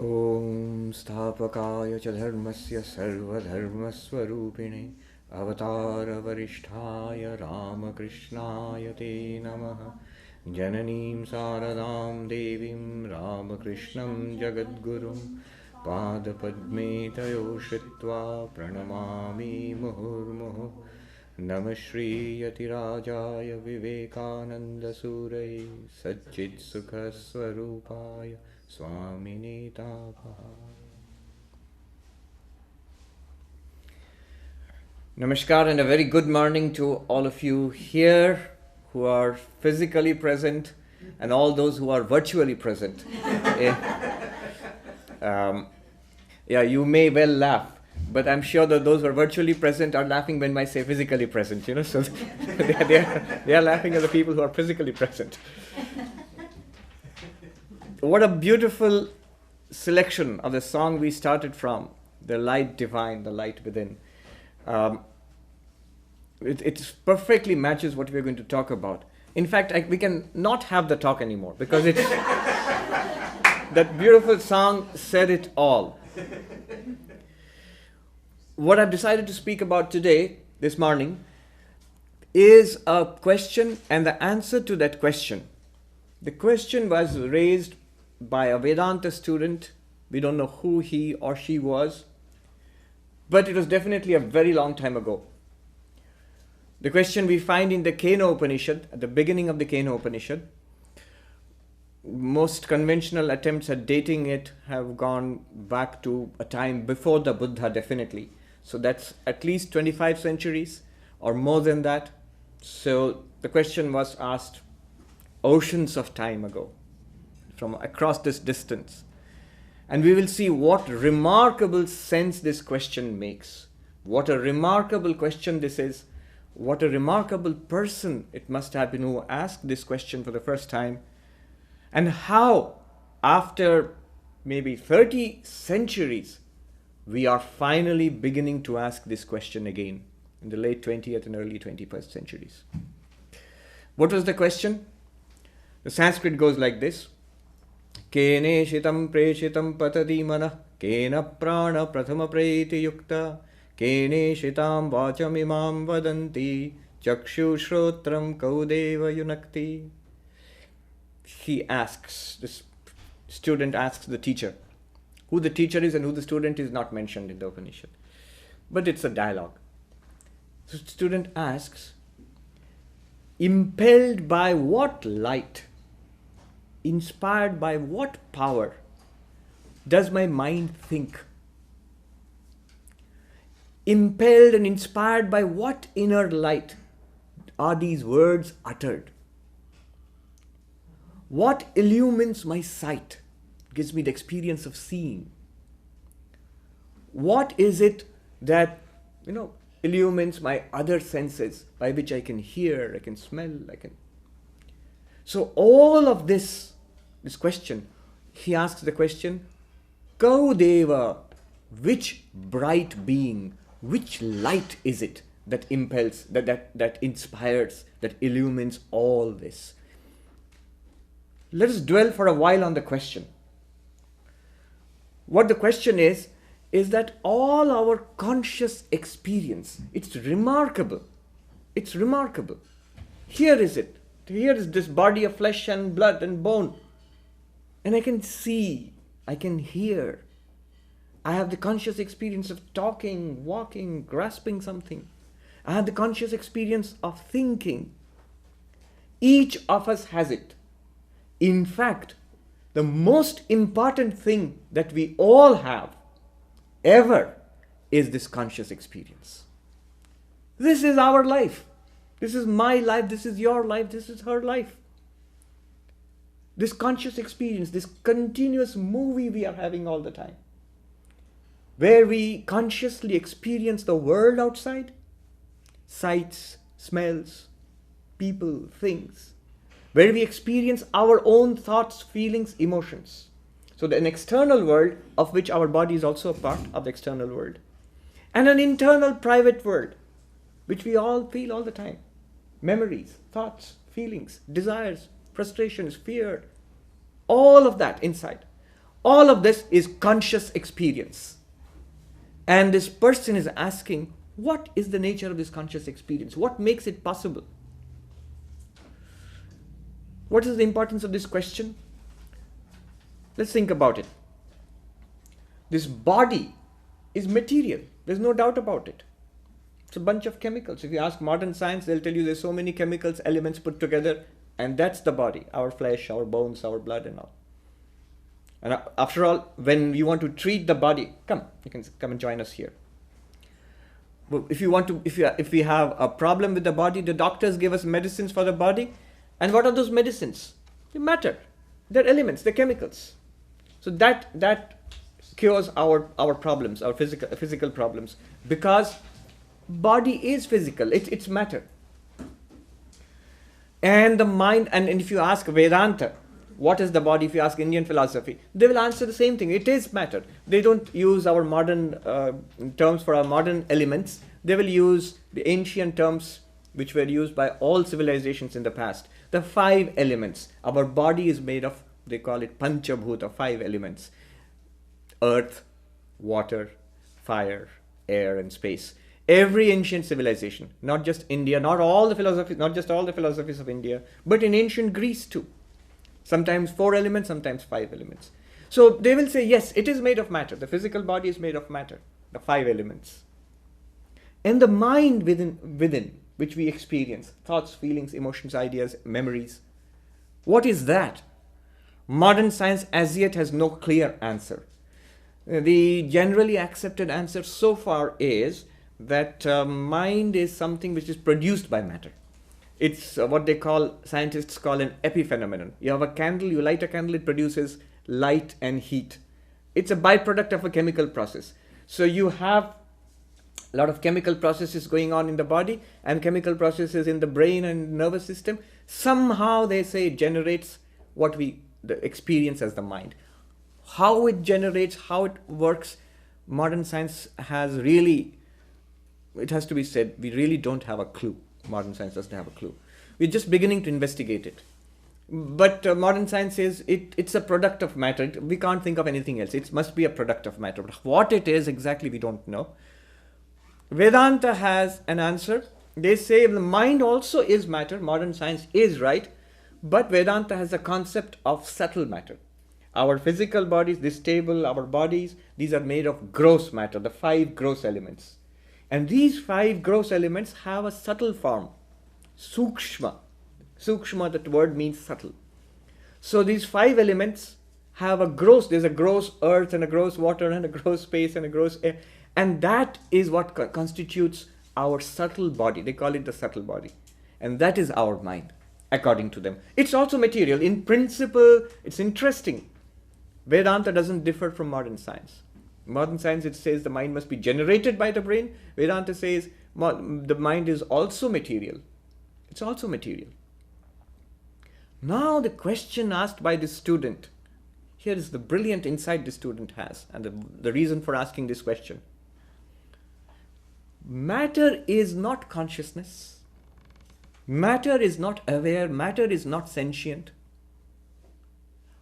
Om Sthapakaya cha dharmasya sarvadharmasvarupine Avatara Varishthaya Ramakrishnaya Te Namaha Jananim Saradam Devim Ramakrishnam Jagadgurum Padapadme Tayo Shritva Pranamami Muhurmuhu Namah Shri Yatirajaya Vivekananda Surai Satchit Sukha Swarupaya Swami Sarvapriyananda. Namaskar and a very good morning to all of you here who are physically present and all those who are virtually present. You may well laugh, but I'm sure that those who are virtually present are laughing when I say physically present, so they are laughing at the people who are physically present. What a beautiful selection of the song we started from, the light divine, the light within. It perfectly matches what we're going to talk about. In fact, we can not have the talk anymore because that beautiful song said it all. What I've decided to speak about today, this morning, is a question and the answer to that question. The question was raised by a Vedanta student. We don't know who he or she was, but it was definitely a very long time ago. The question we find in the Kena Upanishad, at the beginning of the Kena Upanishad. Most conventional attempts at dating it have gone back to a time before the Buddha, definitely. So that's at least 25 centuries or more than that. So the question was asked oceans of time ago, from across this distance. And we will see what remarkable sense this question makes. What a remarkable question this is. What a remarkable person it must have been who asked this question for the first time. And how, after maybe 30 centuries, we are finally beginning to ask this question again in the late 20th and early 21st centuries. What was the question? The Sanskrit goes like this. Kene shitam preshitam patadi manah kena prana prathama preti yukta kene shitam vacham imam vadanti chakshu shrotram kaudeva yunakti. He asks, this student asks the teacher. Who the teacher is and who the student is not mentioned in the Upanishad. But it's a dialogue. So the student asks, impelled by what light, inspired by what power does my mind think? Impelled and inspired by what inner light are these words uttered? What illumines my sight, gives me the experience of seeing? What is it that, illumines my other senses by which I can hear, I can smell, So all of this question, he asks the question, Gaudeva, which bright being, which light is it that impels, that inspires, that illumines all this? Let us dwell for a while on the question. What the question is that all our conscious experience, it's remarkable. It's remarkable. Here is it. Here is this body of flesh and blood and bone. And I can see, I can hear. I have the conscious experience of talking, walking, grasping something. I have the conscious experience of thinking. Each of us has it. In fact, the most important thing that we all have ever is this conscious experience. This is our life. This is my life. This is your life. This is her life. This conscious experience, this continuous movie we are having all the time, where we consciously experience the world outside, sights, smells, people, things, where we experience our own thoughts, feelings, emotions. So an external world of which our body is also a part of the external world. And an internal private world which we all feel all the time. Memories, thoughts, feelings, desires, frustrations, fear, all of that inside. All of this is conscious experience. And this person is asking, what is the nature of this conscious experience? What makes it possible? What is the importance of this question? Let's think about it. This body is material. There's no doubt about it. It's a bunch of chemicals. If you ask modern science, they'll tell you there's so many chemicals, elements put together, and that's the body, our flesh, our bones, our blood and all. And after all, when you want to treat the body, you can come and join us here. If we have a problem with the body, the doctors give us medicines for the body. And what are those medicines? They matter. They're elements, they're chemicals. So that cures our problems, our physical problems, because body is physical, it's matter. And the mind, and if you ask Vedanta, what is the body? If you ask Indian philosophy, they will answer the same thing. It is matter. They don't use our modern terms for our modern elements. They will use the ancient terms which were used by all civilizations in the past. The 5 elements. Our body is made of, they call it pancha-bhūta, 5 elements. Earth, water, fire, air and space. Every ancient civilization, not just India, not just all the philosophies of India, but in ancient Greece too. Sometimes 4 elements, sometimes 5 elements. So they will say, yes, it is made of matter. The physical body is made of matter, the 5 elements. And the mind within which we experience, thoughts, feelings, emotions, ideas, memories. What is that? Modern science as yet has no clear answer. The generally accepted answer so far is that mind is something which is produced by matter. It's what scientists call an epiphenomenon. You have a candle, you light a candle, it produces light and heat. It's a byproduct of a chemical process. So you have a lot of chemical processes going on in the body and chemical processes in the brain and nervous system. Somehow they say it generates what we experience as the mind. How it generates, how it works, modern science has really, it has to be said, we really don't have a clue. Modern science doesn't have a clue. We're just beginning to investigate it. But modern science says it's a product of matter. We can't think of anything else. It must be a product of matter. But what it is exactly, we don't know. Vedanta has an answer. They say the mind also is matter. Modern science is right. But Vedanta has a concept of subtle matter. Our physical bodies, this table, our bodies, these are made of gross matter, the 5 gross elements. And these 5 gross elements have a subtle form, sukshma. Sukshma, that word means subtle. So these 5 elements have there's a gross earth and a gross water and a gross space and a gross air. And that is what constitutes our subtle body. They call it the subtle body. And that is our mind, according to them. It's also material. In principle, it's interesting. Vedanta doesn't differ from modern science. Modern science, it says the mind must be generated by the brain. Vedanta says the mind is also material. It's also material. Now the question asked by this student, here is the brilliant insight the student has and the reason for asking this question. Matter is not consciousness. Matter is not aware. Matter is not sentient.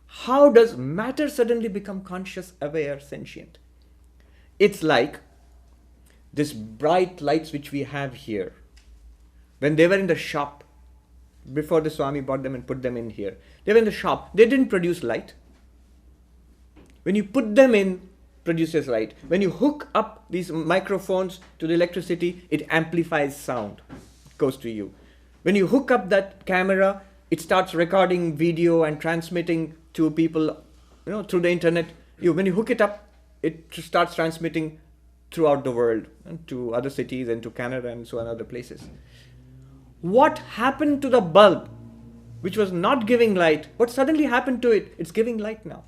How does matter suddenly become conscious, aware, sentient? It's like these bright lights which we have here. When they were in the shop, before the Swami bought them and put them in here, they were in the shop. They didn't produce light. When you put them in, produces light. When you hook up these microphones to the electricity, it amplifies sound. It goes to you. When you hook up that camera, it starts recording video and transmitting to people, through the internet. When you hook it up, it starts transmitting throughout the world and to other cities and to Canada and so on other places. What happened to the bulb, which was not giving light? What suddenly happened to it? It's giving light now.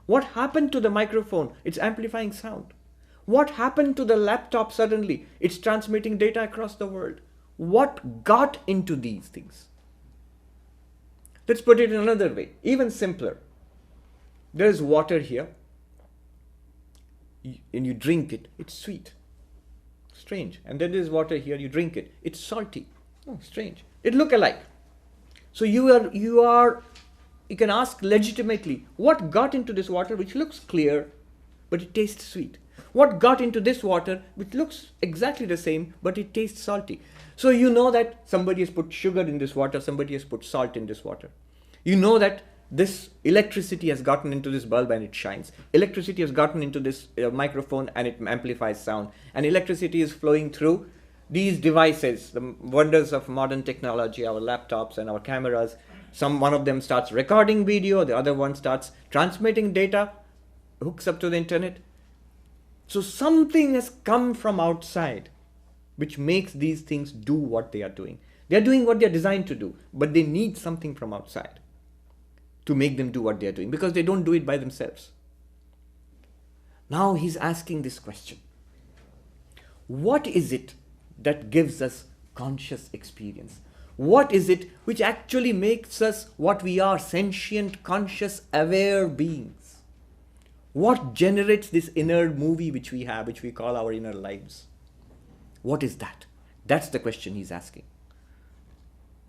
What happened to the microphone? It's amplifying sound. What happened to the laptop suddenly? It's transmitting data across the world. What got into these things? Let's put it in another way, even simpler. There is water here, and you drink it, it's sweet. Strange. And then there is water here, you drink it, it's salty. Oh, strange. It look alike. So you are you can ask legitimately, what got into this water which looks clear, but it tastes sweet? What got into this water which looks exactly the same, but it tastes salty? So you know that somebody has put sugar in this water, somebody has put salt in this water. You know that this electricity has gotten into this bulb and it shines. Electricity has gotten into this microphone and it amplifies sound. And electricity is flowing through these devices, the wonders of modern technology, our laptops and our cameras. One of them starts recording video, the other one starts transmitting data, hooks up to the internet. So something has come from outside which makes these things do what they are doing. They are doing what they are designed to do, but they need something from outside to make them do what they are doing, because they don't do it by themselves. Now he's asking this question. What is it that gives us conscious experience? What is it which actually makes us what we are, sentient, conscious, aware beings? What generates this inner movie which we have, which we call our inner lives? What is that? That's the question he's asking.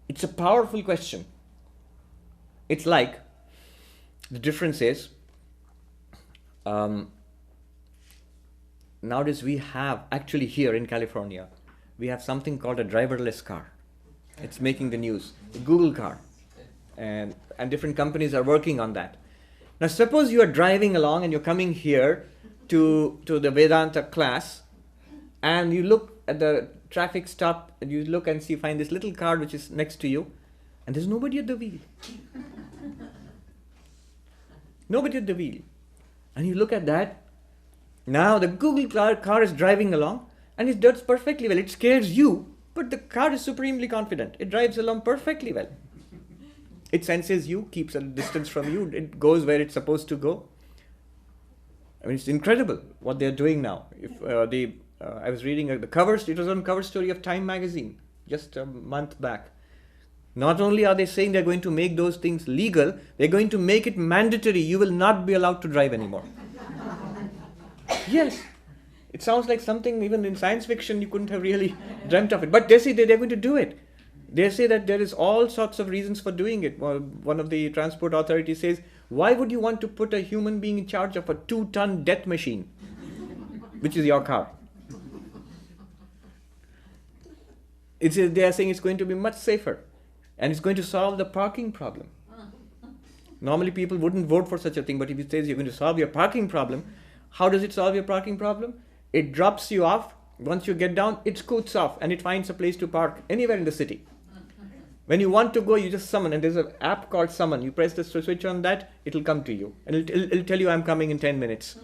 It's a powerful question. It's like, the difference is, nowadays we have, actually here in California, we have something called a driverless car. It's making the news, the Google car. And different companies are working on that. Now suppose you are driving along and you're coming here to the Vedanta class, and you look at the traffic stop and you look and find this little car which is next to you, and there's nobody at the wheel. Nobody at the wheel. And you look at that. Now the Google car is driving along and it does perfectly well. It scares you, but the car is supremely confident. It drives along perfectly well. It senses you, keeps a distance from you. It goes where it's supposed to go. I mean, it's incredible what they're doing now. I was reading the covers. It was on cover story of Time magazine just a month back. Not only are they saying they're going to make those things legal, they're going to make it mandatory. You will not be allowed to drive anymore. Yes. It sounds like something even in science fiction you couldn't have really dreamt of it. But they say they're going to do it. They say that there is all sorts of reasons for doing it. Well, one of the transport authorities says, why would you want to put a human being in charge of a 2-ton death machine, which is your car? They are saying it's going to be much safer. And it's going to solve the parking problem. Normally people wouldn't vote for such a thing, but if it says you're going to solve your parking problem, how does it solve your parking problem? It drops you off. Once you get down, it scoots off and it finds a place to park anywhere in the city. When you want to go, you just summon, and there's an app called Summon. You press the switch on that, it'll come to you. And it'll tell you, I'm coming in 10 minutes.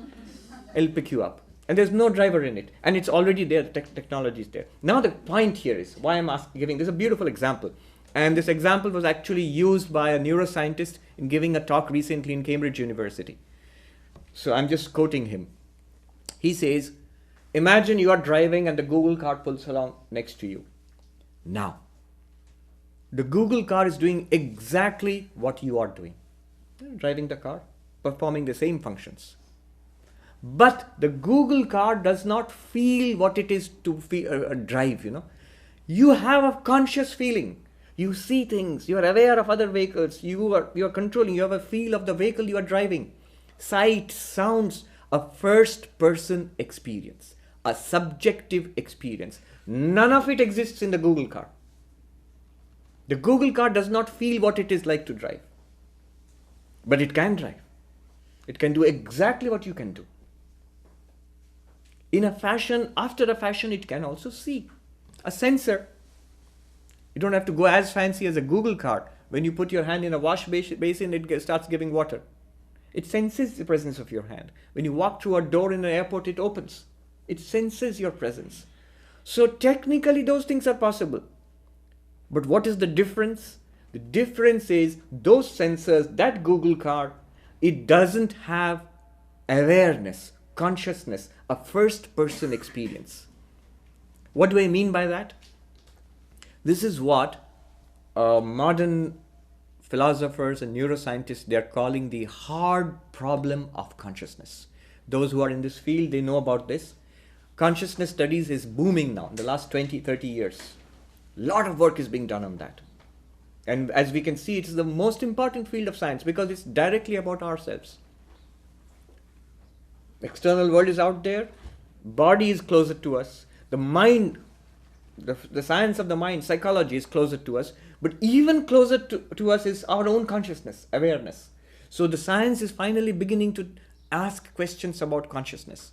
It'll pick you up. And there's no driver in it. And it's already there, the technology is there. Now the point here is, why I'm giving this is a beautiful example. And this example was actually used by a neuroscientist in giving a talk recently in Cambridge University. So I'm just quoting him. He says, imagine you are driving and the Google car pulls along next to you. Now, the Google car is doing exactly what you are doing. Driving the car, performing the same functions. But the Google car does not feel what it is to drive, You have a conscious feeling. You see things, you are aware of other vehicles, you are controlling, you have a feel of the vehicle you are driving. Sight, sounds, a first-person experience, a subjective experience. None of it exists in the Google car. The Google car does not feel what it is like to drive. But it can drive. It can do exactly what you can do. After a fashion, it can also see. A sensor. You don't have to go as fancy as a Google car. When you put your hand in a wash basin, it starts giving water. It senses the presence of your hand. When you walk through a door in an airport, it opens. It senses your presence. So technically, those things are possible. But what is the difference? The difference is those sensors, that Google car, it doesn't have awareness, consciousness, a first-person experience. What do I mean by that? This is what modern philosophers and neuroscientists, they're calling the hard problem of consciousness. Those who are in this field, they know about this. Consciousness studies is booming now in the last 20, 30 years. A lot of work is being done on that. And as we can see, it is the most important field of science because it's directly about ourselves. The external world is out there, body is closer to us, the mind, the science of the mind, psychology is closer to us, but even closer to us is our own consciousness, awareness. So the science is finally beginning to ask questions about consciousness.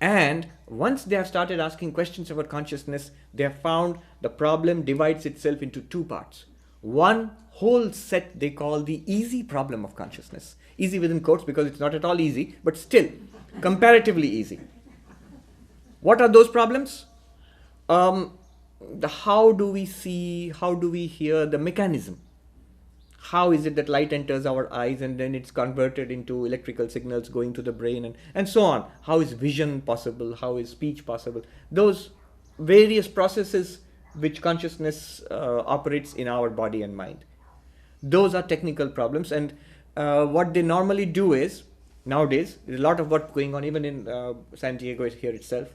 And once they have started asking questions about consciousness, they have found the problem divides itself into two parts. One whole set they call the easy problem of consciousness. Easy within quotes because it's not at all easy, but still comparatively easy. What are those problems? How do we see, how do we hear, the mechanism. How is it that light enters our eyes and then it's converted into electrical signals going to the brain and so on? How is vision possible? How is speech possible? Those various processes which consciousness operates in our body and mind. Those are technical problems, and what they normally do is, nowadays, there's a lot of work going on even in San Diego here itself,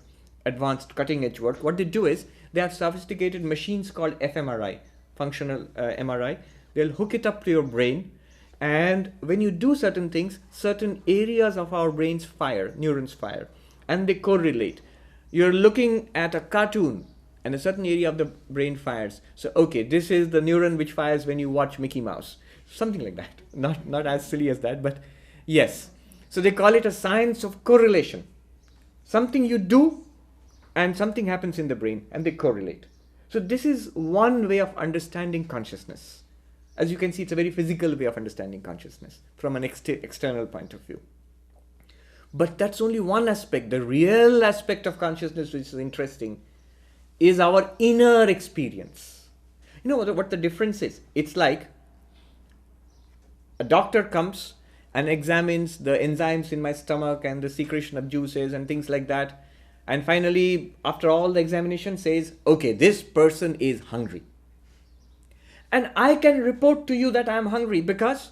advanced cutting edge work. What they do is, they have sophisticated machines called fMRI, functional MRI. They'll hook it up to your brain, and when you do certain things, certain areas of our brains fire, neurons fire, and they correlate. You're looking at a cartoon, and a certain area of the brain fires. So, okay, this is the neuron which fires when you watch Mickey Mouse. Something like that. Not as silly as that, but yes. So they call it a science of correlation. Something you do, and something happens in the brain, and they correlate. So this is one way of understanding consciousness. As you can see, it's a very physical way of understanding consciousness from an external point of view. But that's only one aspect. The real aspect of consciousness, which is interesting, is our inner experience. You know what the difference is? It's like a doctor comes and examines the enzymes in my stomach and the secretion of juices and things like that. And finally, after all the examination, says, okay, this person is hungry. And I can report to you that I am hungry because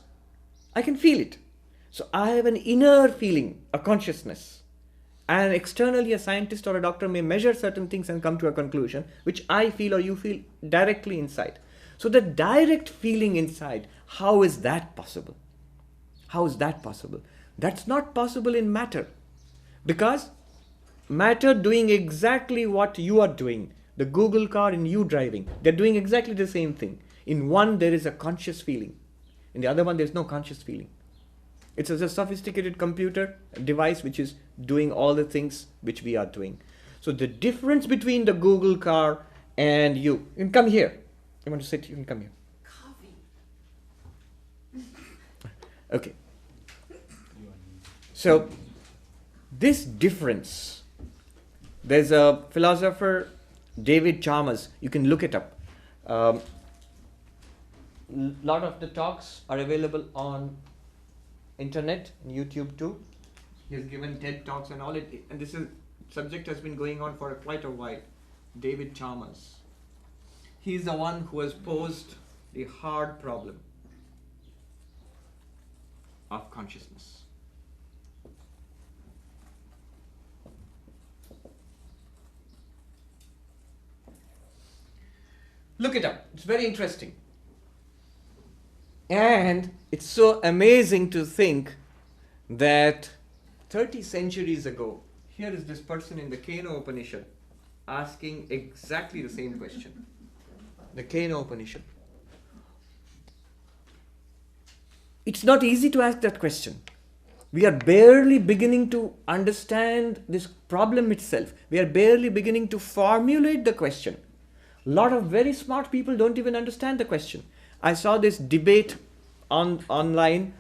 I can feel it. So I have an inner feeling, a consciousness. And externally, a scientist or a doctor may measure certain things and come to a conclusion, which I feel or you feel directly inside. So the direct feeling inside, how is that possible? How is that possible? That's not possible in matter. Because matter doing exactly what you are doing, the Google car and you driving, they're doing exactly the same thing. In one, there is a conscious feeling. In the other one, there's no conscious feeling. It's a sophisticated computer device which is doing all the things which we are doing. So the difference between the Google car and you can come here. You want to sit? You can come here. Coffee. Okay. So this difference, there's a philosopher, David Chalmers. You can look it up. Lot of the talks are available on internet and YouTube too. He has given TED talks and all it, and this subject has been going on for quite a while. David Chalmers. He is the one who has posed the hard problem of consciousness. Look it up. It's very interesting. And it's so amazing to think that 30 centuries ago, here is this person in the Keno Upanishad asking exactly the same question. The Keno Upanishad. It's not easy to ask that question. We are barely beginning to understand this problem itself. We are barely beginning to formulate the question. A lot of very smart people don't even understand the question. I saw this debate online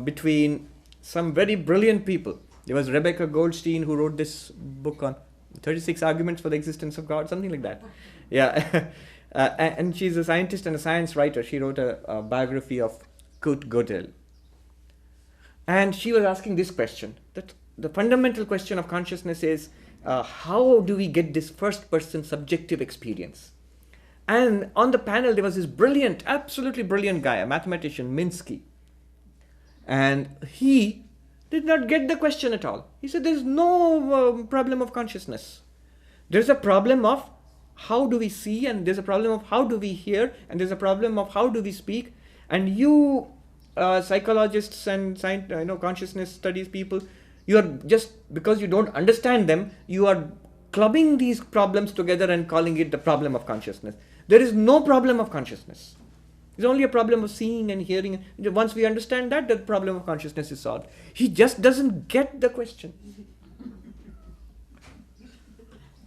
between some very brilliant people. There was Rebecca Goldstein who wrote this book on 36 Arguments for the Existence of God, something like that. Yeah, and she's a scientist and a science writer. She wrote a biography of Kurt Gödel. And she was asking this question, that the fundamental question of consciousness is, how do we get this first-person subjective experience? And on the panel, there was this brilliant, absolutely brilliant guy, a mathematician, Minsky. And he did not get the question at all. He said, there's no problem of consciousness. There's a problem of how do we see, and there's a problem of how do we hear, and there's a problem of how do we speak. And you psychologists and consciousness studies people, you are just, because you don't understand them, you are clubbing these problems together and calling it the problem of consciousness. There is no problem of consciousness. It's only a problem of seeing and hearing. Once we understand that, the problem of consciousness is solved. He just doesn't get the question.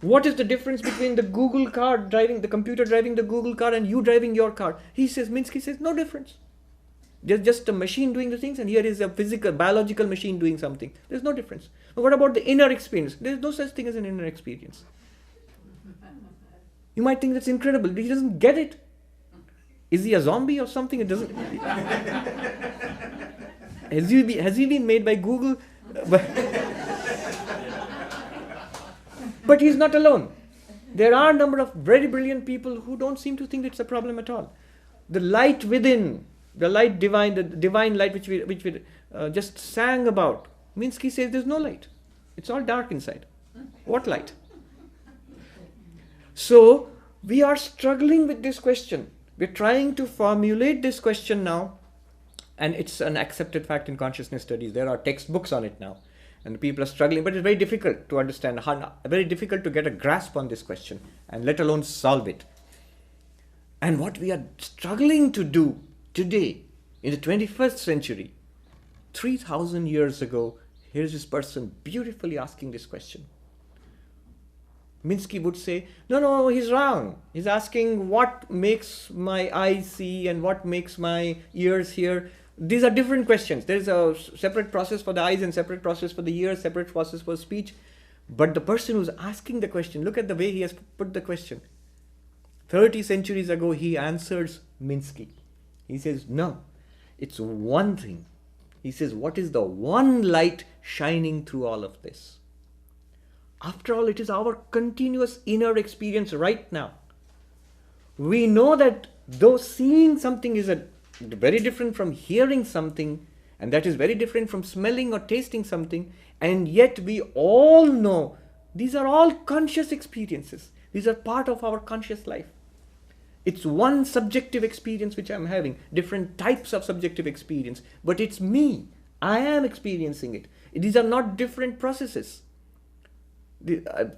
What is the difference between the Google car driving, the computer driving the Google car, and you driving your car? Minsky says, no difference. There's just a machine doing the things, and here is a physical, biological machine doing something. There's no difference. But what about the inner experience? There's no such thing as an inner experience. You might think that's incredible. He doesn't get it. Is he a zombie or something? It doesn't. Has he been made by Google? But he's not alone. There are a number of very brilliant people who don't seem to think it's a problem at all. The light within, the light divine, the divine light which we just sang about. Minsky says there's no light. It's all dark inside. What light? So we are struggling with this question. We're trying to formulate this question now, and it's an accepted fact in consciousness studies. There are textbooks on it now, and people are struggling, but it's very difficult to understand, very difficult to get a grasp on this question, and let alone solve it. And what we are struggling to do today, in the 21st century, 3,000 years ago, here's this person beautifully asking this question. Minsky would say, no, he's wrong. He's asking what makes my eyes see and what makes my ears hear. These are different questions. There is a separate process for the eyes and separate process for the ears, separate process for speech. But the person who's asking the question, look at the way he has put the question. 30 centuries ago, he answers Minsky. He says, no, it's one thing. He says, what is the one light shining through all of this? After all, it is our continuous inner experience right now. We know that though seeing something is very different from hearing something, and that is very different from smelling or tasting something, and yet we all know these are all conscious experiences. These are part of our conscious life. It's one subjective experience which I'm having, different types of subjective experience, but it's me. I am experiencing it. These are not different processes.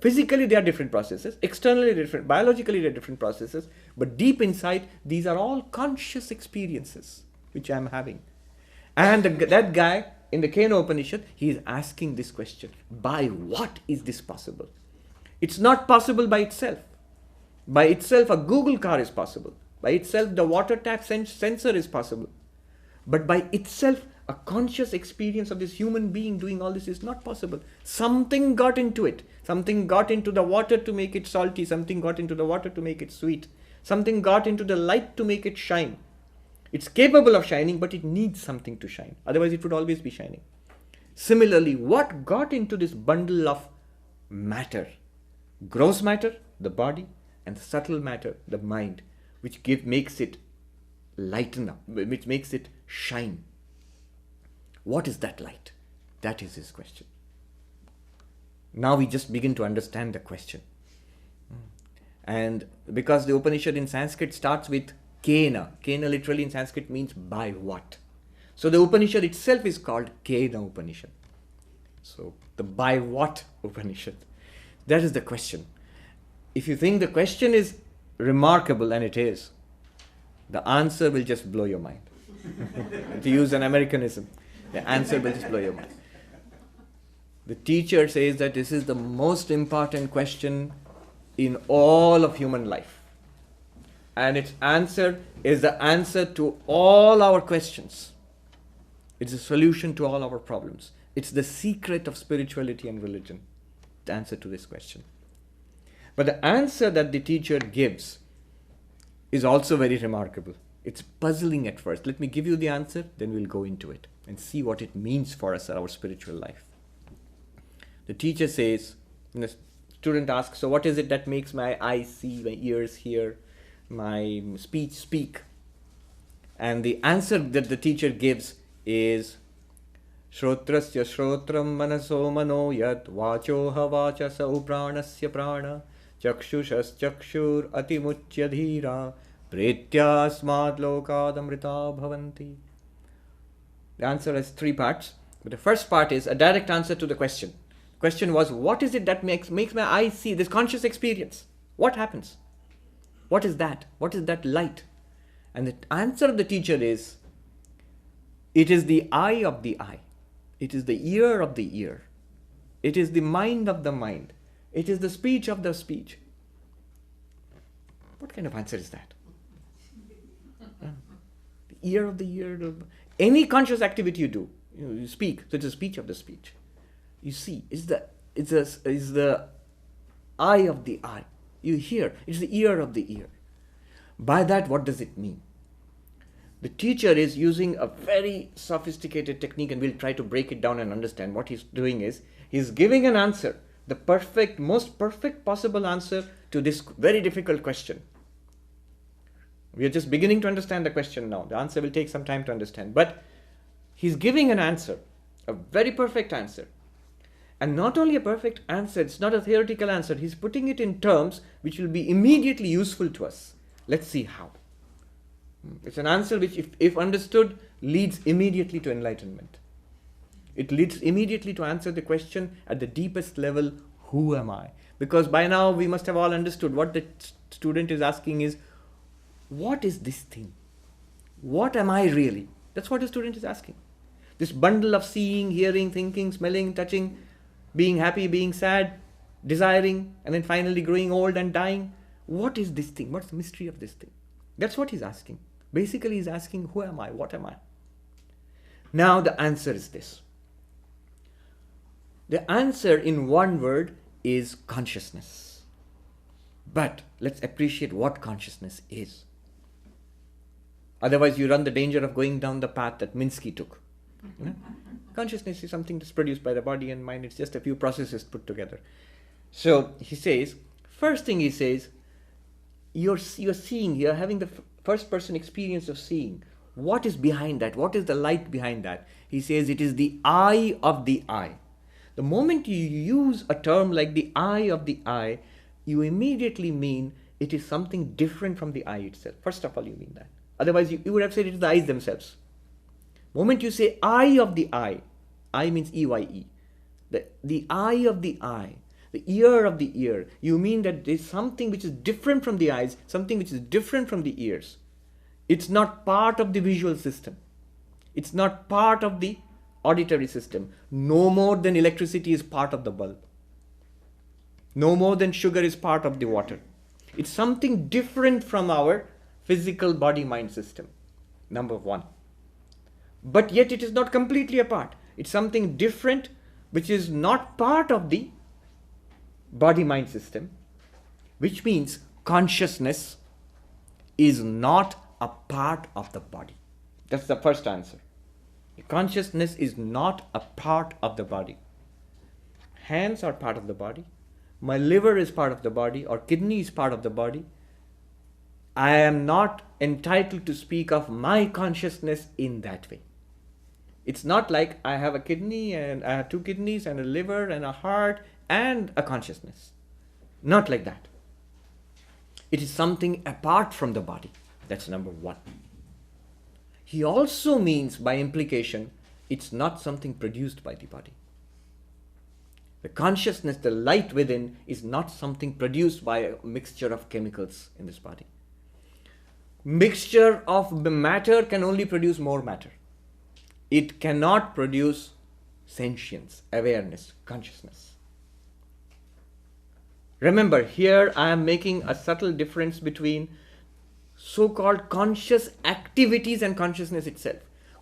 Physically, they are different processes. Externally, different. Biologically, they are different processes. But deep inside, these are all conscious experiences which I am having. And that guy in the Kena Upanishad, he is asking this question. By what is this possible? It's not possible by itself. By itself, a Google car is possible. By itself, the water tap sensor is possible. But by itself, a conscious experience of this human being doing all this is not possible. Something got into it. Something got into the water to make it salty. Something got into the water to make it sweet. Something got into the light to make it shine. It's capable of shining, but it needs something to shine. Otherwise, it would always be shining. Similarly, what got into this bundle of matter? Gross matter, the body, and subtle matter, the mind, which makes it lighten up, which makes it shine. What is that light? That is his question. Now we just begin to understand the question. And because the Upanishad in Sanskrit starts with Kena. Kena literally in Sanskrit means by what. So the Upanishad itself is called Kena Upanishad. So the by what Upanishad. That is the question. If you think the question is remarkable, and it is, the answer will just blow your mind. To use an Americanism, the answer will just blow your mind. The teacher says that this is the most important question in all of human life. And its answer is the answer to all our questions. It's a solution to all our problems. It's the secret of spirituality and religion, the answer to this question. But the answer that the teacher gives is also very remarkable. It's puzzling at first. Let me give you the answer, then we'll go into it and see what it means for us in our spiritual life. The teacher says, the student asks, so what is it that makes my eyes see, my ears hear, my speech speak? And the answer that the teacher gives is, Shrotrasya shrotram manaso mano yat vachoha vachasa pranasya prana chakshushas chakshur atimuchya dhira pretyasmad lokadamrita bhavanti. The answer has three parts. But the first part is a direct answer to the question. The question was, what is it that makes my eyes see this conscious experience? What happens? What is that? What is that light? And the answer of the teacher is, it is the eye of the eye. It is the ear of the ear. It is the mind of the mind. It is the speech of the speech. What kind of answer is that? The ear of the ear. Any conscious activity you do, you speak, so it's the speech of the speech. You see, it's the eye of the eye. You hear, it's the ear of the ear. By that, what does it mean? The teacher is using a very sophisticated technique, and we'll try to break it down and understand. What he's doing is, he's giving an answer, the perfect, most perfect possible answer to this very difficult question. We are just beginning to understand the question now. The answer will take some time to understand. But he's giving an answer, a very perfect answer. And not only a perfect answer, it's not a theoretical answer. He's putting it in terms which will be immediately useful to us. Let's see how. It's an answer which, if understood, leads immediately to enlightenment. It leads immediately to answer the question at the deepest level, who am I? Because by now we must have all understood what the student is asking is, what is this thing? What am I really? That's what the student is asking. This bundle of seeing, hearing, thinking, smelling, touching, being happy, being sad, desiring, and then finally growing old and dying. What is this thing? What's the mystery of this thing? That's what he's asking. Basically, he's asking, who am I? What am I? Now the answer is this. The answer in one word is consciousness. But let's appreciate what consciousness is. Otherwise, you run the danger of going down the path that Minsky took. You know? Consciousness is something that's produced by the body and mind. It's just a few processes put together. So he says, first thing he says, you're seeing, you're having the first person experience of seeing. What is behind that? What is the light behind that? He says it is the eye of the eye. The moment you use a term like the eye of the eye, you immediately mean it is something different from the eye itself. First of all, you mean that. Otherwise, you would have said it is the eyes themselves. Moment you say eye of the eye means E-Y-E. The eye of the eye, the ear of the ear, you mean that there is something which is different from the eyes, something which is different from the ears. It's not part of the visual system. It's not part of the auditory system. No more than electricity is part of the bulb. No more than sugar is part of the water. It's something different from our physical body-mind system. Number one. But yet it is not completely apart. It's something different which is not part of the body-mind system, which means consciousness is not a part of the body. That's the first answer. Consciousness is not a part of the body. Hands are part of the body. My liver is part of the body, or kidney is part of the body. I am not entitled to speak of my consciousness in that way. It's not like I have a kidney and I have two kidneys and a liver and a heart and a consciousness. Not like that. It is something apart from the body. That's number one. He also means, by implication, it's not something produced by the body. The consciousness, the light within, is not something produced by a mixture of chemicals in this body. Mixture of the matter can only produce more matter. It cannot produce sentience, awareness, consciousness. Remember, here I am making a subtle difference between so-called conscious activities and consciousness itself.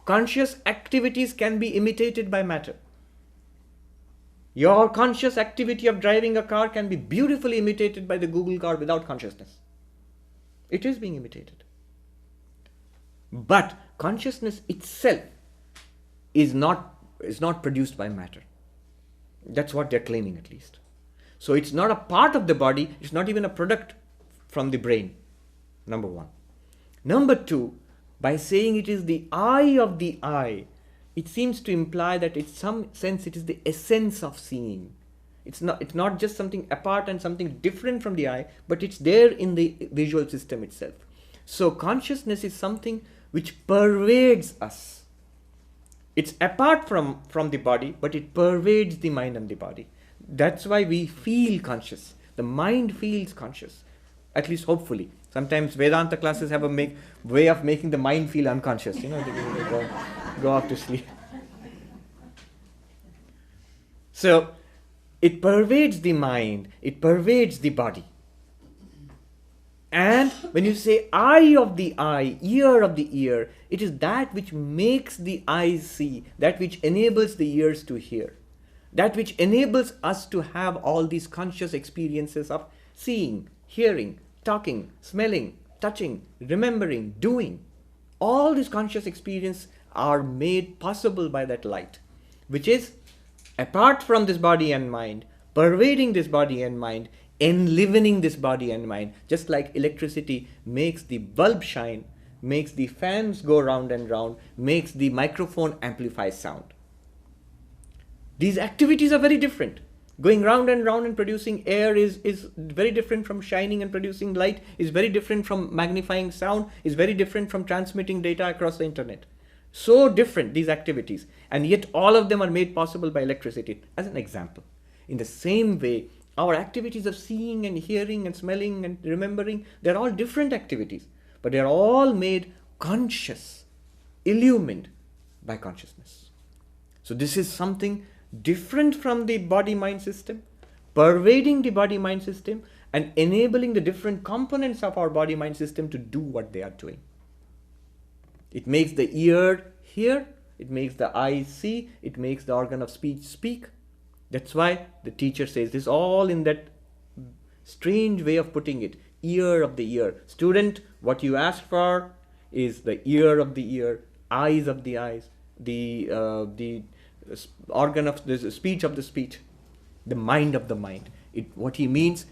Conscious activities can be imitated by matter. Your conscious activity of driving a car can be beautifully imitated by the Google car without consciousness. It is being imitated. But consciousness itself is not produced by matter. That's what they're claiming, at least. So it's not a part of the body, it's not even a product from the brain. Number one. Number two, by saying it is the eye of the eye, it seems to imply that in some sense it is the essence of seeing. It's not just something apart and something different from the eye, but it's there in the visual system itself. So consciousness is something which pervades us. It's apart from the body, but it pervades the mind and the body. That's why we feel conscious. The mind feels conscious, at least hopefully. Sometimes Vedanta classes have a way of making the mind feel unconscious. They go off to sleep. So it pervades the mind, it pervades the body. And when you say eye of the eye, ear of the ear, it is that which makes the eyes see, that which enables the ears to hear, that which enables us to have all these conscious experiences of seeing, hearing, talking, smelling, touching, remembering, doing. All these conscious experiences are made possible by that light, which is apart from this body and mind, pervading this body and mind, enlivening this body and mind. Just like electricity makes the bulb shine, makes the fans go round and round, makes the microphone amplify sound. These activities are very different. Going round and round and producing air is very different from shining and producing light, is very different from magnifying sound, is very different from transmitting data across the internet. So different, these activities. And yet all of them are made possible by electricity, as an example. In the same way, our activities of seeing and hearing and smelling and remembering, they're all different activities, but they're all made conscious, illumined by consciousness. So this is something different from the body-mind system, pervading the body-mind system and enabling the different components of our body-mind system to do what they are doing. It makes the ear hear, it makes the eye see, it makes the organ of speech speak. That's why the teacher says this, all in that strange way of putting it, ear of the ear. Student, what you ask for is the ear of the ear, eyes of the eyes, the organ of the speech, the mind of the mind. What he means,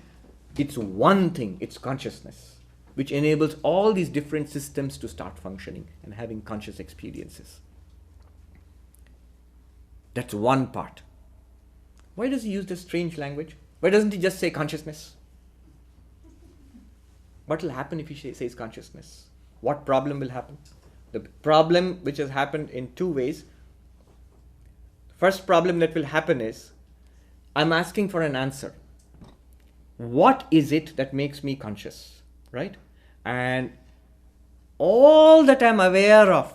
it's one thing, it's consciousness, which enables all these different systems to start functioning and having conscious experiences. That's one part. Why does he use this strange language? Why doesn't he just say consciousness? What will happen if he says consciousness? What problem will happen? The problem which has happened in two ways. First problem that will happen is, I'm asking for an answer. What is it that makes me conscious? Right? And all that I'm aware of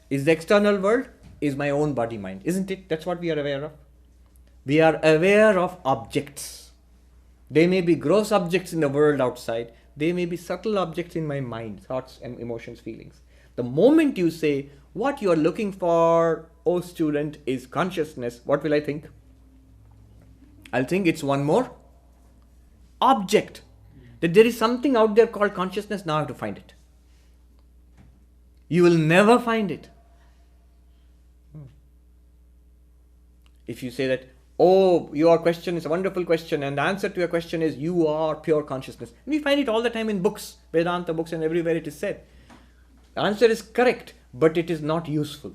is the external world, is my own body mind. Isn't it? That's what we are aware of. We are aware of objects. They may be gross objects in the world outside. They may be subtle objects in my mind, thoughts and emotions, feelings. The moment you say, what you are looking for, oh student, is consciousness, what will I think? I'll think it's one more object. That there is something out there called consciousness, now I have to find it. You will never find it. If you say that, oh, your question is a wonderful question and the answer to your question is you are pure consciousness. And we find it all the time in books, Vedanta books, and everywhere it is said. The answer is correct, but it is not useful.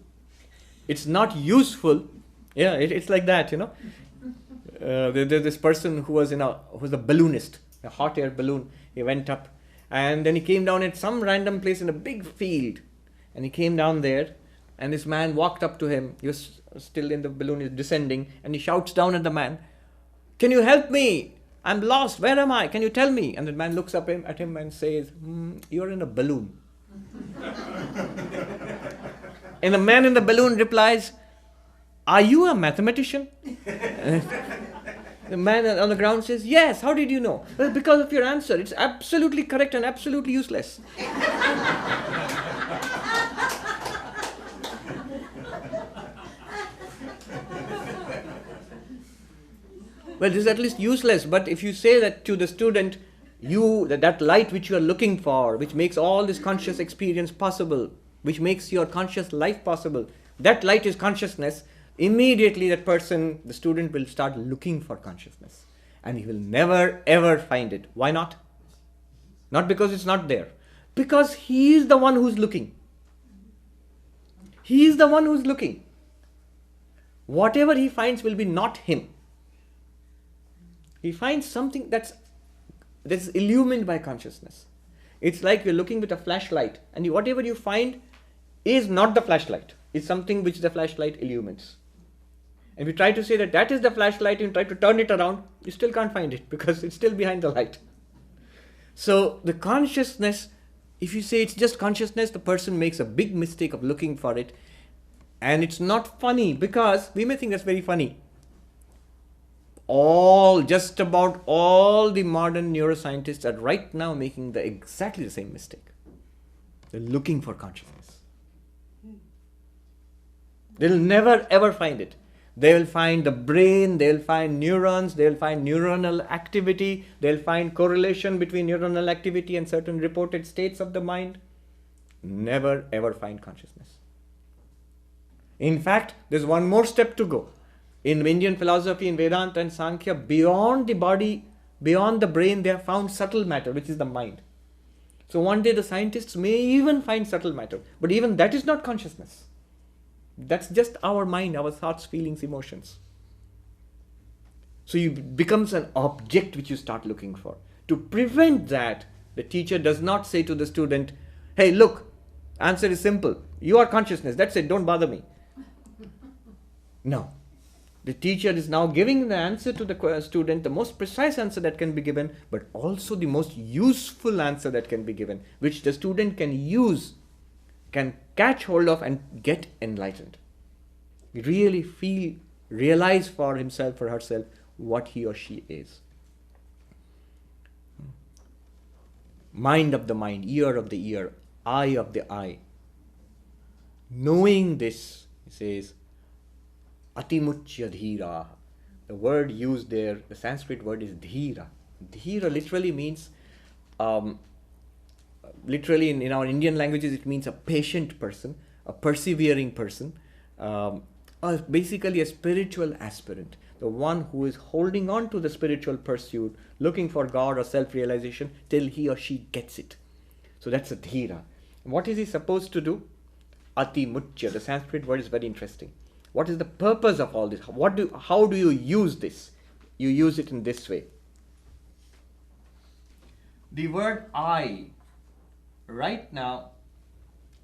It's not useful. Yeah, it's like that, There's this person who was a balloonist, a hot air balloon. He went up and then he came down at some random place in a big field. And he came down there and this man walked up to him. He was still in the balloon, is descending, and he shouts down at the man, "Can you help me? I'm lost. Where am I? Can you tell me?" And the man looks up at him and says, "You're in a balloon." And the man in the balloon replies, "Are you a mathematician?" The man on the ground says, "Yes, how did you know?" "Well, because of your answer. It's absolutely correct and absolutely useless." Well, this is at least useless, but if you say that to the student, that light which you are looking for, which makes all this conscious experience possible, which makes your conscious life possible, that light is consciousness, immediately that person, the student, will start looking for consciousness. And he will never ever find it. Why not? Not because it's not there. Because he is the one who's looking. He is the one who's looking. Whatever he finds will be not him. He finds something that's illumined by consciousness. It's like you're looking with a flashlight, and whatever you find is not the flashlight. It's something which the flashlight illumines. And if you try to say that is the flashlight and try to turn it around, you still can't find it because it's still behind the light. So the consciousness, if you say it's just consciousness, the person makes a big mistake of looking for it. And it's not funny because we may think that's very funny. Just about all the modern neuroscientists are right now making exactly the same mistake. They're looking for consciousness. They'll never ever find it. They'll find the brain, they'll find neurons, they'll find neuronal activity, they'll find correlation between neuronal activity and certain reported states of the mind. Never ever find consciousness. In fact, there's one more step to go. In Indian philosophy, in Vedanta and Sankhya, beyond the body, beyond the brain, they have found subtle matter, which is the mind. So one day the scientists may even find subtle matter. But even that is not consciousness. That's just our mind, our thoughts, feelings, emotions. So it becomes an object which you start looking for. To prevent that, the teacher does not say to the student, hey, look, answer is simple. You are consciousness. That's it. Don't bother me. No. The teacher is now giving the answer to the student, the most precise answer that can be given, but also the most useful answer that can be given, which the student can use, can catch hold of and get enlightened. Really realize for himself or herself what he or she is. Mind of the mind, ear of the ear, eye of the eye. Knowing this, he says, Atimuchya dhira. The word used there, the Sanskrit word is dhira. Dhira literally means, in our Indian languages, it means a patient person, a persevering person, basically a spiritual aspirant, the one who is holding on to the spiritual pursuit, looking for God or self-realization till he or she gets it. So that's a dhira. What is he supposed to do? Atimuchya. The Sanskrit word is very interesting. What is the purpose of all this? How do you use this? You use it in this way. The word I, right now,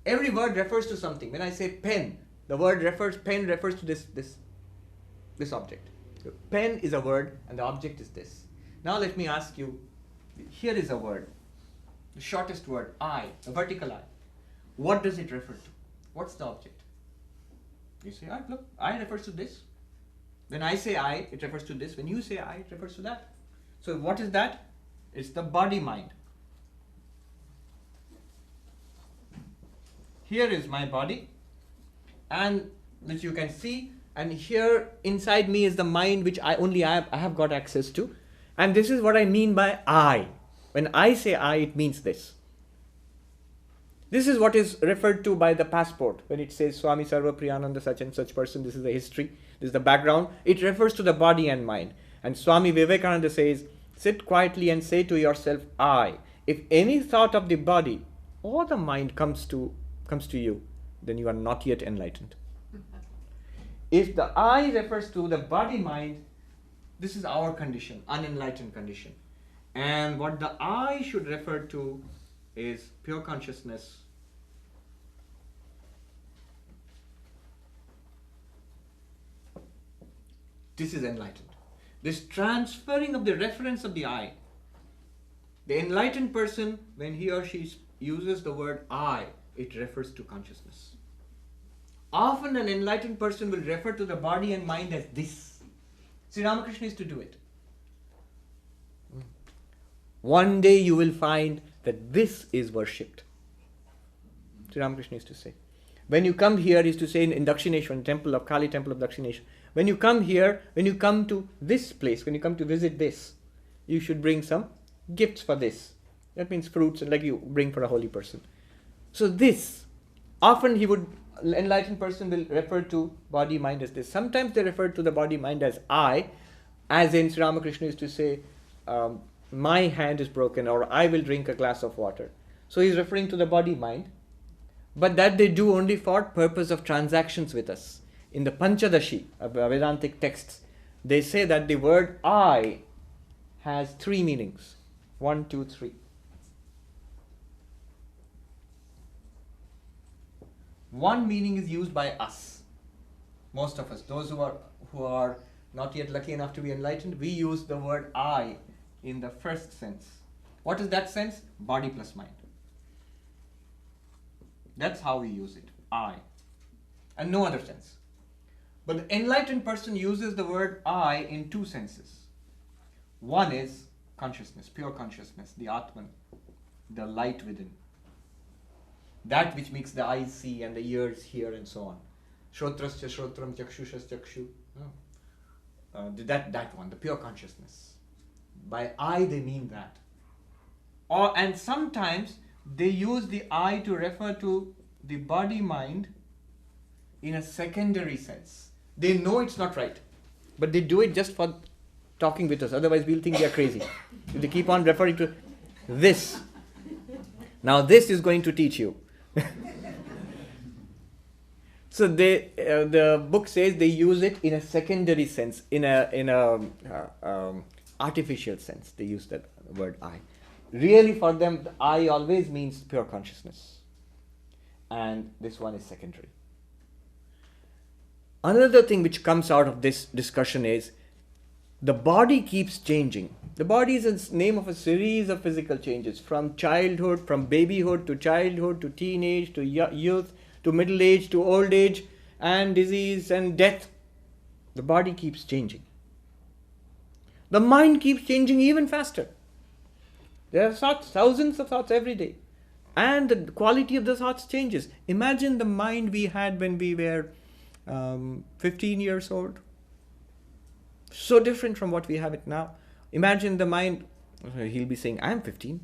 every word refers to something. When I say pen, the word pen refers to this object. The pen is a word and the object is this. Now let me ask you, here is a word, the shortest word, I, the vertical I. What does it refer to? What's the object? You say, look, I refers to this. When I say I, it refers to this. When you say I, it refers to that. So what is that? It's the body-mind. Here is my body, and which you can see, and here inside me is the mind which I have got access to. And this is what I mean by I. When I say I, it means this. This is what is referred to by the passport. When it says Swami Sarvapriyananda, such and such person, this is the history, this is the background. It refers to the body and mind. And Swami Vivekananda says, sit quietly and say to yourself, I. If any thought of the body or the mind comes to you, then you are not yet enlightened. If the I refers to the body-mind, this is our condition, unenlightened condition. And what the I should refer to is pure consciousness. This is enlightened. This transferring of the reference of the I. The enlightened person, when he or she uses the word I, it refers to consciousness. Often an enlightened person will refer to the body and mind as this. Sri Ramakrishna used to do it. One day you will find that this is worshipped. Sri Ramakrishna used to say. When you come here, he used to say in Dakshineshwar, temple of Kali, temple of Dakshineshwar, when you come here, when you come to this place, when you come to visit this, you should bring some gifts for this. That means fruits, and like you bring for a holy person. So this, often enlightened person will refer to body, mind as this. Sometimes they refer to the body, mind as I, as in Sri Ramakrishna used to say, my hand is broken, or I will drink a glass of water. So he's referring to the body, mind. But that they do only for purpose of transactions with us. In the Panchadashi of Vedantic texts, they say that the word I has three meanings. 1, 2, 3. One meaning is used by us, most of us, those who are not yet lucky enough to be enlightened. We use the word I in the first sense. What is that sense? Body plus mind. That's how we use it, I, and no other sense. But the enlightened person uses the word I in two senses. One is consciousness, pure consciousness, the atman, the light within. That which makes the eyes see and the ears hear and so on. Shrotrasya shrotram, chakshushas chakshu. That one, the pure consciousness. By I they mean that. And sometimes they use the I to refer to the body-mind in a secondary sense. They know it's not right, but they do it just for talking with us. Otherwise we'll think they are crazy. If they keep on referring to this. Now this is going to teach you. So the book says they use it in a secondary sense, in a artificial sense. They use that word I. Really, for them, the I always means pure consciousness, and this one is secondary. Another thing which comes out of this discussion is the body keeps changing. The body is the name of a series of physical changes, from childhood, from babyhood to childhood to teenage to youth to middle age to old age and disease and death. The body keeps changing. The mind keeps changing even faster. There are thoughts, thousands of thoughts every day, and the quality of the thoughts changes. Imagine the mind we had when we were 15 years old. So different from what we have it now. Imagine the mind, he'll be saying, I'm 15.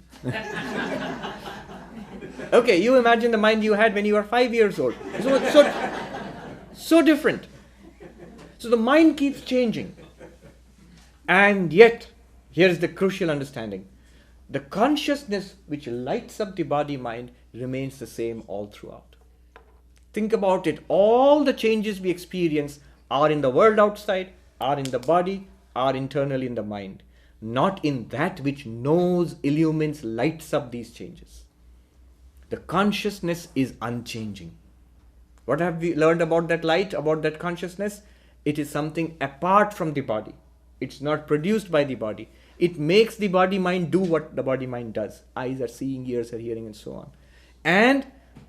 Okay, you imagine the mind you had when you were 5 years old. So different. So the mind keeps changing. And yet, here's the crucial understanding. The consciousness which lights up the body-mind remains the same all throughout. Think about it. All the changes we experience are in the world outside, are in the body, are internally in the mind. Not in that which knows, illumines, lights up these changes. The consciousness is unchanging. What have we learned about that light, about that consciousness? It is something apart from the body. It's not produced by the body. It makes the body-mind do what the body-mind does. Eyes are seeing, ears are hearing, and so on. And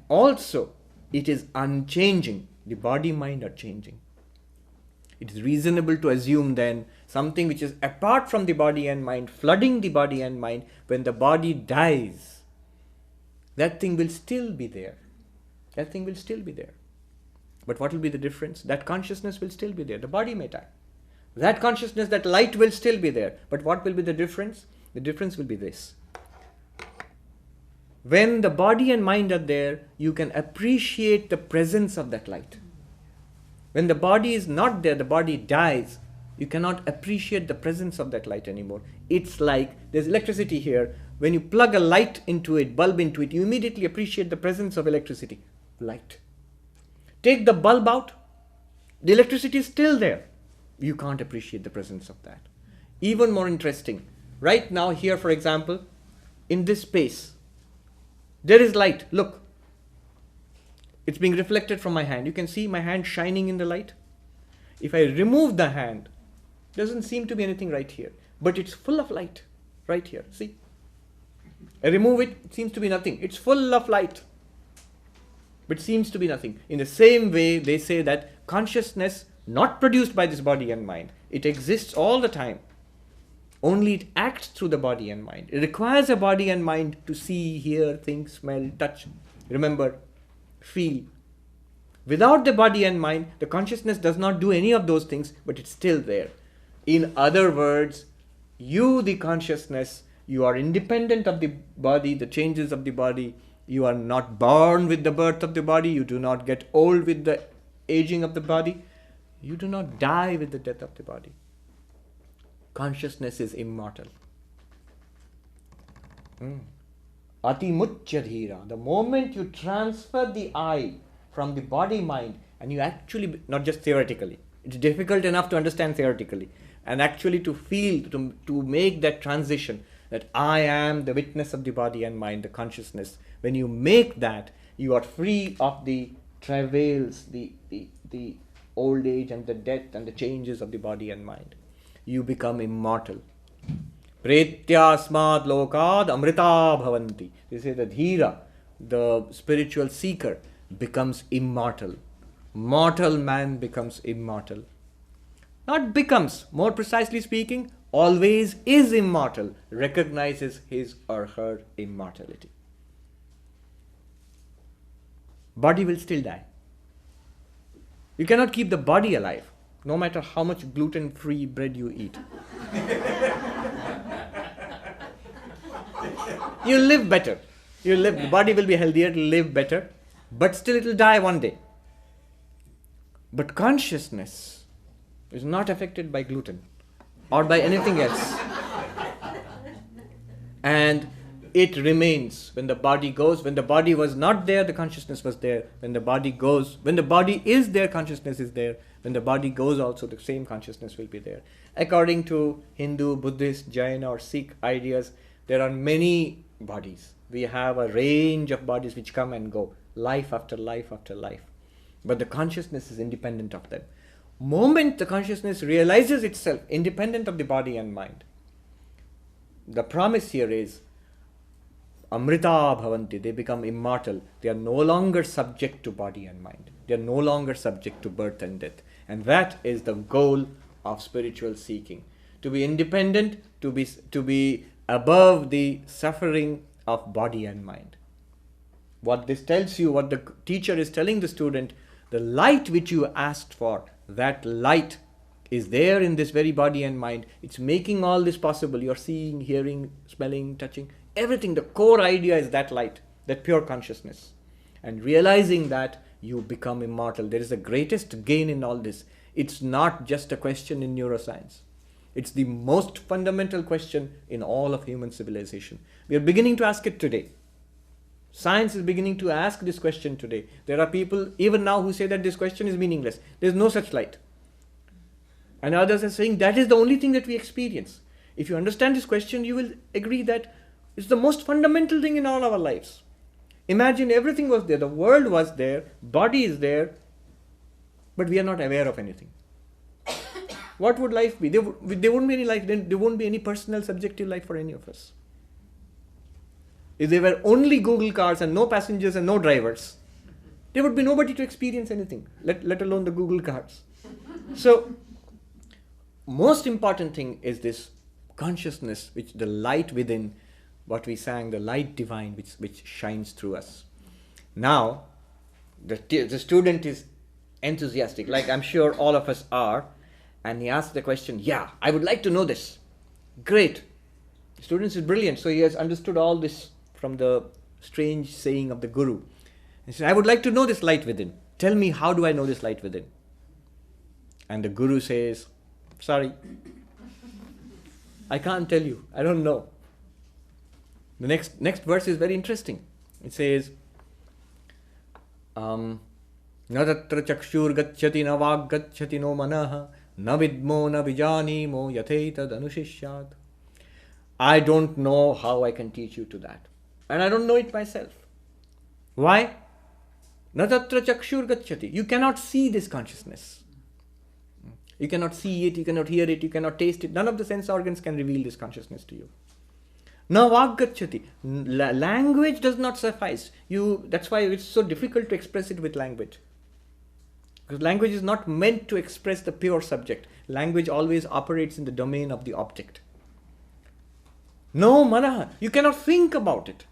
also, it is unchanging. The body-mind are changing. It is reasonable to assume then something which is apart from the body and mind, flooding the body and mind, when the body dies, that thing will still be there. That thing will still be there. But what will be the difference? That consciousness will still be there. The body may die. That consciousness, that light will still be there. But what will be the difference? The difference will be this. When the body and mind are there, you can appreciate the presence of that light. When the body is not there, the body dies, you cannot appreciate the presence of that light anymore. It's like there's electricity here. When you plug a light into it, bulb into it, you immediately appreciate the presence of electricity. Light. Take the bulb out, the electricity is still there. You can't appreciate the presence of that. Even more interesting, right now here, for example, in this space, there is light. Look. It's being reflected from my hand. You can see my hand shining in the light. If I remove the hand, doesn't seem to be anything right here. But it's full of light right here. See? I remove it, it seems to be nothing. It's full of light. But seems to be nothing. In the same way, they say that consciousness, not produced by this body and mind, it exists all the time. Only it acts through the body and mind. It requires a body and mind to see, hear, think, smell, touch, remember, feel. Without the body and mind, the consciousness does not do any of those things, but it's still there. In other words, you, the consciousness, you are independent of the body, the changes of the body. You are not born with the birth of the body. You do not get old with the aging of the body. You do not die with the death of the body. Consciousness is immortal. Ati muchyadhira. The moment you transfer the I from the body-mind, and you actually, not just theoretically, it's difficult enough to understand theoretically. and actually to feel, to make that transition that I am the witness of the body and mind, the consciousness. When you make that, you are free of the travails, the old age and the death and the changes of the body and mind. You become immortal. Pretyasmad lokad amrita bhavanti. They say the dhira, the spiritual seeker, becomes immortal. Mortal man becomes immortal. Not becomes, more precisely speaking, always is immortal, recognizes his or her immortality. Body will still die. You cannot keep the body alive, no matter how much gluten-free bread you eat. You'll live better. The body will be healthier, it'll live better, but still it will die one day. But consciousness is not affected by gluten or by anything else. And it remains. When the body goes, when the body was not there, the consciousness was there. When the body goes, when the body is there, consciousness is there. When the body goes also, the same consciousness will be there. According to Hindu, Buddhist, Jain or Sikh ideas, there are many bodies. We have a range of bodies which come and go, life after life after life. But the consciousness is independent of them. Moment the consciousness realizes itself independent of the body and mind, the promise here is Amrita bhavanti, they become immortal. They are no longer subject to body and mind. They are no longer subject to birth and death. And that is the goal of spiritual seeking. To be independent, to be above the suffering of body and mind. What this tells you, what the teacher is telling the student, the light which you asked for, that light is there in this very body and mind. It's making all this possible. You're seeing, hearing, smelling, touching, everything. The core idea is that light, that pure consciousness. And realizing that, you become immortal. There is the greatest gain in all this. It's not just a question in neuroscience. It's the most fundamental question in all of human civilization. We are beginning to ask it today. Science is beginning to ask this question today. There are people even now who say that this question is meaningless. There is no such light. And others are saying that is the only thing that we experience. If you understand this question, you will agree that it's the most fundamental thing in all our lives. Imagine everything was there. The world was there. Body is there. But we are not aware of anything. What would life be? There wouldn't be any life. There won't be any personal subjective life for any of us. If there were only Google cars and no passengers and no drivers, there would be nobody to experience anything, let alone the Google cars. So, most important thing is this consciousness, which the light within, what we sang, the light divine, which shines through us. Now, the student is enthusiastic, like I'm sure all of us are, and he asks the question, yeah, I would like to know this. Great. The student is brilliant, so he has understood all this from the strange saying of the Guru. He said, I would like to know this light within. Tell me, how do I know this light within? And the Guru says, sorry, I can't tell you. I don't know. The next verse is very interesting. It says, Na tatra chakshur gacchati na vag gacchati no manaha na vidmo na vijanimo yatheta danushishyat. I don't know how I can teach you to that. And I don't know it myself. Why? Na tatra chakshur gacchati. You cannot see this consciousness. You cannot see it, you cannot hear it, you cannot taste it. None of the sense organs can reveal this consciousness to you. Na vag gacchati. Language does not suffice. That's why it's so difficult to express it with language. Because language is not meant to express the pure subject. Language always operates in the domain of the object. No manaha. You cannot think about it.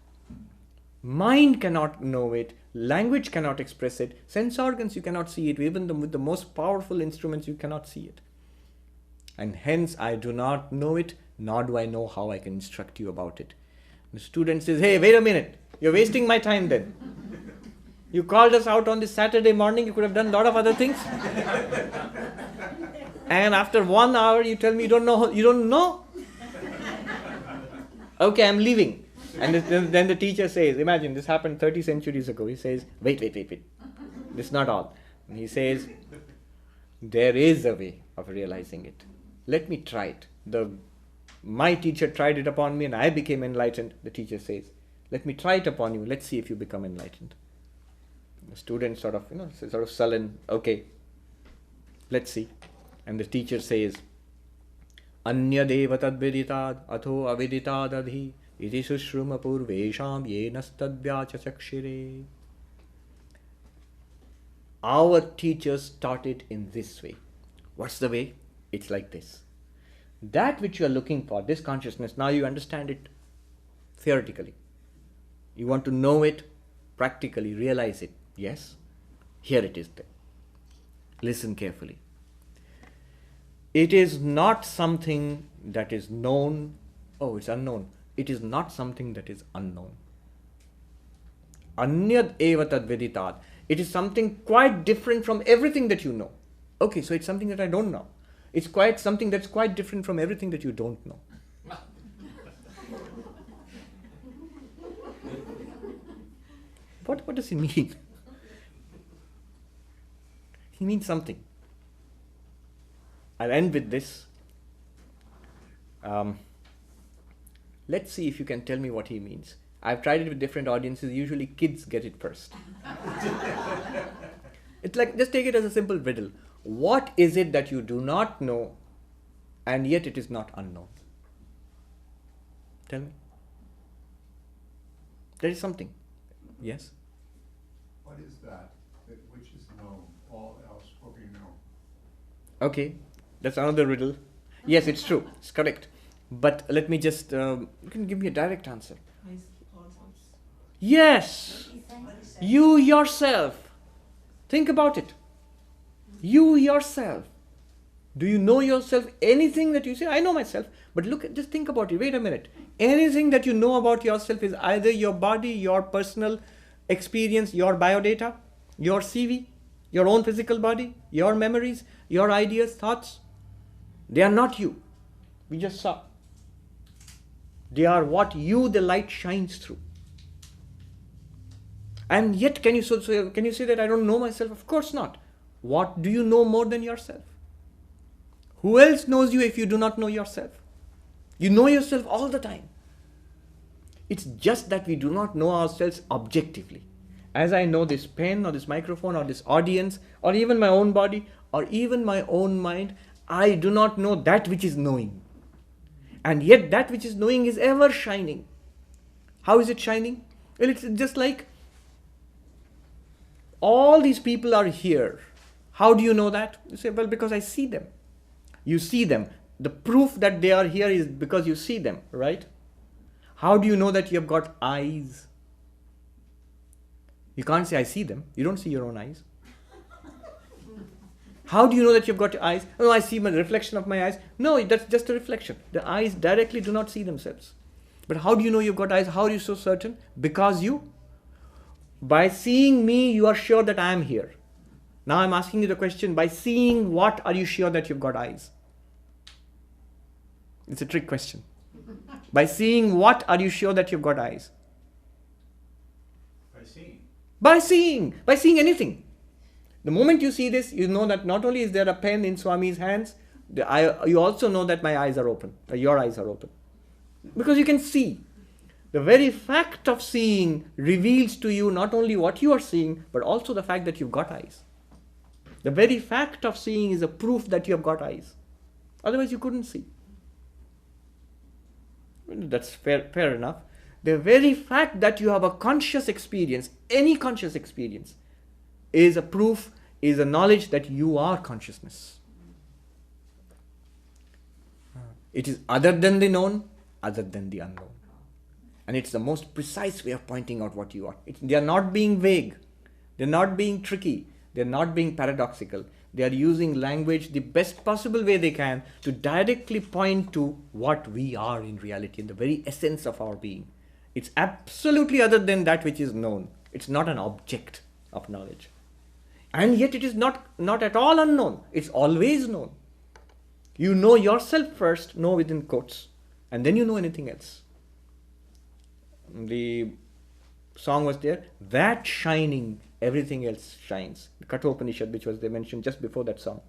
Mind cannot know it. Language cannot express it. Sense organs, you cannot see it. Even with the most powerful instruments, you cannot see it. And hence, I do not know it, nor do I know how I can instruct you about it. The student says, hey, wait a minute. You're wasting my time then. You called us out on this Saturday morning. You could have done a lot of other things. And after 1 hour, you tell me you don't know. You don't know? Okay, I'm leaving. And then the teacher says, imagine this happened 30 centuries ago. He says, wait. This is not all. And he says, there is a way of realizing it. let me try it. My teacher tried it upon me and I became enlightened. The teacher says, let me try it upon you. Let's see if you become enlightened. The student sort of sullen, okay, let's see. And the teacher says, Anyadeva tadviditad atho aviditad adhi iti sushruma purvesham yenastadvyacha chakshire. Our teachers taught it in this way. What's the way? It's like this. That which you are looking for, this consciousness, now you understand it theoretically. You want to know it practically, realize it. Yes, here it is there. Listen carefully. It is not something that is known. Oh, it's unknown. It is not something that is unknown. Anyad eva tad veditad. It is something quite different from everything that you know. Okay, so it's something that I don't know. It's quite something that's quite different from everything that you don't know. What does he mean? He means something. I'll end with this. Let's see if you can tell me what he means. I've tried it with different audiences. Usually kids get it first. It's like, just take it as a simple riddle. What is it that you do not know and yet it is not unknown? Tell me. There is something. Yes? What is that which is known? All else will be known. Okay, that's another riddle. Yes, it's true. It's correct. But let me just, you can give me a direct answer. Yes! You yourself. Think about it. You yourself. Do you know yourself? Anything that you say, I know myself. But just think about it. Wait a minute. Anything that you know about yourself is either your body, your personal experience, your biodata, your CV, your own physical body, your memories, your ideas, thoughts. They are not you. We just saw. They are what the light shines through. And yet, can you say that I don't know myself? Of course not. What do you know more than yourself? Who else knows you if you do not know yourself? You know yourself all the time. It's just that we do not know ourselves objectively. As I know this pen or this microphone or this audience or even my own body or even my own mind, I do not know that which is knowing. And yet that which is knowing is ever shining. How is it shining? Well, it's just like all these people are here. How do you know that? You say, well, because I see them. You see them. The proof that they are here is because you see them, right? How do you know that you have got eyes? You can't say, I see them. You don't see your own eyes. How do you know that you've got eyes? Oh, I see the reflection of my eyes. No, that's just a reflection. The eyes directly do not see themselves. But how do you know you've got eyes? How are you so certain? Because by seeing me, you are sure that I am here. Now I'm asking you the question, by seeing what are you sure that you've got eyes? It's a trick question. By seeing what are you sure that you've got eyes? By seeing anything. The moment you see this, you know that not only is there a pen in Swami's hands, you also know that my eyes are open, or your eyes are open. Because you can see. The very fact of seeing reveals to you not only what you are seeing, but also the fact that you've got eyes. The very fact of seeing is a proof that you have got eyes. Otherwise you couldn't see. That's fair enough. The very fact that you have a conscious experience, any conscious experience, is a proof, is a knowledge that you are consciousness. It is other than the known, other than the unknown. And it's the most precise way of pointing out what you are. They are not being vague. They're not being tricky. They're not being paradoxical. They are using language the best possible way they can to directly point to what we are in reality, in the very essence of our being. It's absolutely other than that which is known. It's not an object of knowledge. And yet it is not at all unknown. It's always known. You know yourself first, know within quotes, and then you know anything else. The song was there, that shining, everything else shines. The Kathopanishad, which was they mentioned just before that song.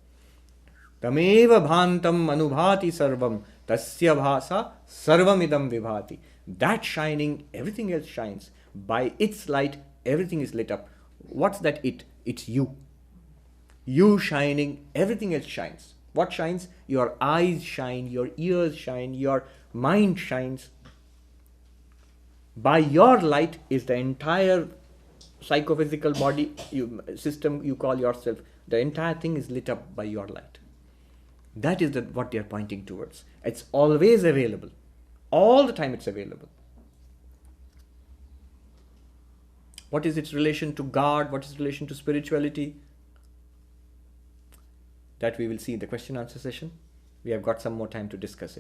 Tameva bhantam anubhati sarvam tasya bhasa sarvamidam vibhati. That shining, everything else shines. By its light, everything is lit up. What's that it? It's you. You shining, everything else shines. What shines? Your eyes shine, your ears shine, your mind shines. By your light is the entire psychophysical body system you call yourself. The entire thing is lit up by your light. That is what they are pointing towards. It's always available. All the time it's available. What is its relation to God? What is its relation to spirituality? That we will see in the question answer session. We have got some more time to discuss it.